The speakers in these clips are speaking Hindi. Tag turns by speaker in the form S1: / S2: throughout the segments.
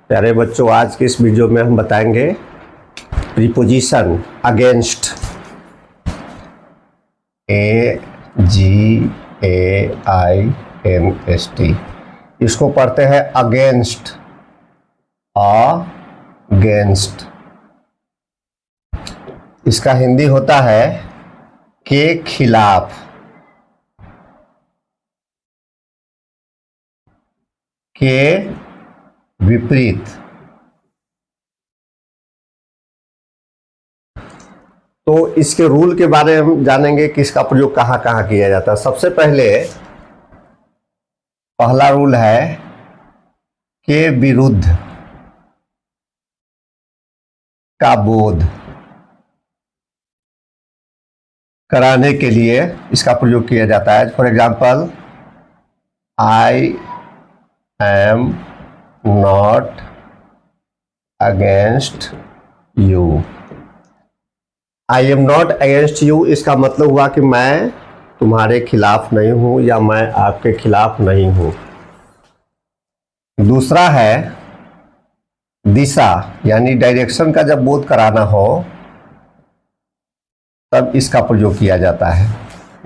S1: प्यारे बच्चों, आज के इस वीडियो में हम बताएंगे प्रीपोजिशन अगेंस्ट। AGAINST, इसको पढ़ते हैं अगेंस्ट। अगेंस्ट इसका हिंदी होता है के खिलाफ। के विपरीत। तो इसके रूल के बारे में हम जानेंगे कि इसका प्रयोग कहाँ कहाँ किया जाता है। सबसे पहले पहला रूल है के विरुद्ध का बोध कराने के लिए इसका प्रयोग किया जाता है। For example, I am not against you. I am not against you इसका मतलब हुआ कि मैं तुम्हारे खिलाफ नहीं हूं या मैं आपके खिलाफ नहीं हूं। दूसरा है दिशा, यानी डायरेक्शन का जब बोध कराना हो तब इसका प्रयोग किया जाता है।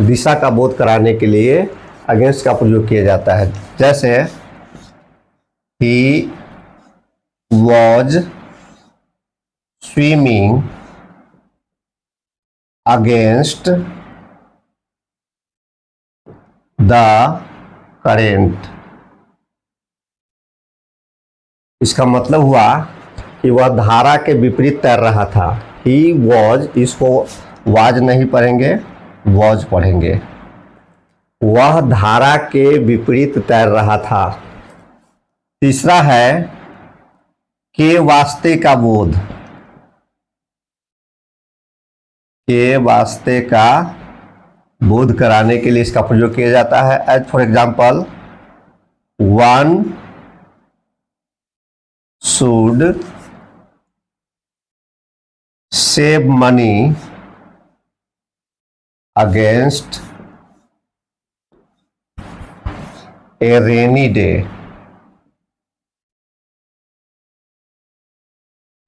S1: दिशा का बोध कराने के लिए अगेंस्ट का प्रयोग किया जाता है। जैसे he was swimming against the current. इसका मतलब हुआ कि वह धारा के विपरीत तैर रहा था। ही वॉज, इसको वाज नहीं पढ़ेंगे, वॉज पढ़ेंगे। वह धारा के विपरीत तैर रहा था। तीसरा है के वास्ते का बोध। के वास्ते का बोध कराने के लिए इसका प्रयोग किया जाता है। As for example, one should save money against a rainy day.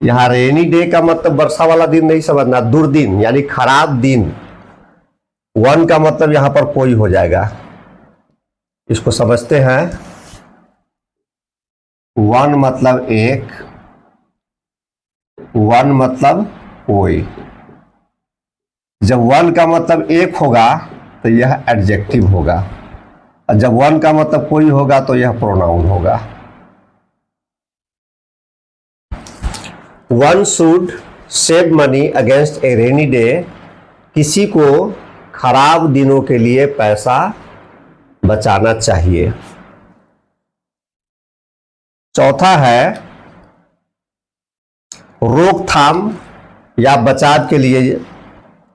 S1: यहां रेनी डे का मतलब वर्षा वाला दिन नहीं समझना, दुर्दिन यानी खराब दिन। वन का मतलब यहां पर कोई हो जाएगा, इसको समझते हैं। वन मतलब एक, वन मतलब कोई। जब वन का मतलब एक होगा तो यह एडजेक्टिव होगा, और जब वन का मतलब कोई होगा तो यह प्रोनाउन होगा। One should save money against a rainy day, किसी को खराब दिनों के लिए पैसा बचाना चाहिए। चौथा है रोकथाम या बचाव के लिए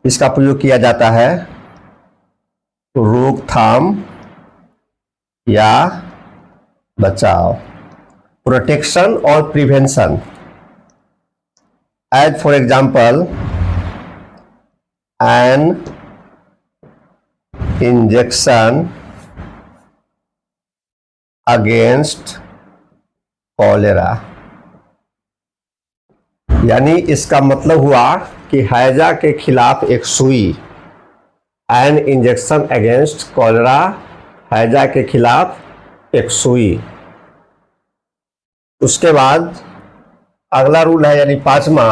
S1: इसका प्रयोग किया जाता है। रोकथाम या बचाव, प्रोटेक्शन और prevention. As for example, an injection against cholera, यानी इसका मतलब हुआ कि हैजा के खिलाफ एक सुई। एन इंजेक्शन अगेंस्ट कॉलेरा, हैजा के खिलाफ एक सुई। उसके बाद अगला रूल है, यानी पांचवा,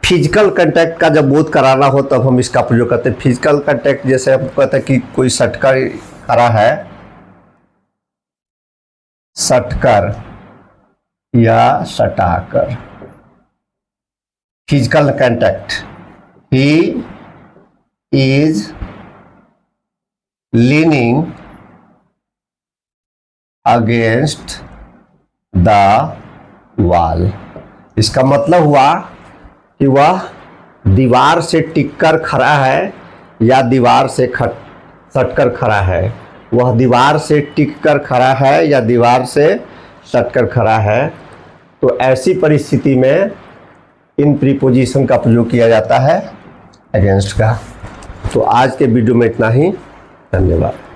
S1: फिजिकल कांटेक्ट का जब बोध कराना हो तब हम इसका प्रयोग करते हैं। फिजिकल कांटेक्ट जैसे हम कहते हैं कि कोई सटकर खड़ा है, सटकर या सटाकर। Physical contact, he is leaning against the wall. इसका मतलब हुआ कि वह दीवार से टिककर खड़ा है या दीवार से सटकर खड़ा है। वह दीवार से टिककर खड़ा है या दीवार से सटकर खड़ा है। तो ऐसी परिस्थिति में इन प्रीपोजिशन का प्रयोग किया जाता है अगेंस्ट का। तो आज के वीडियो में इतना ही। धन्यवाद।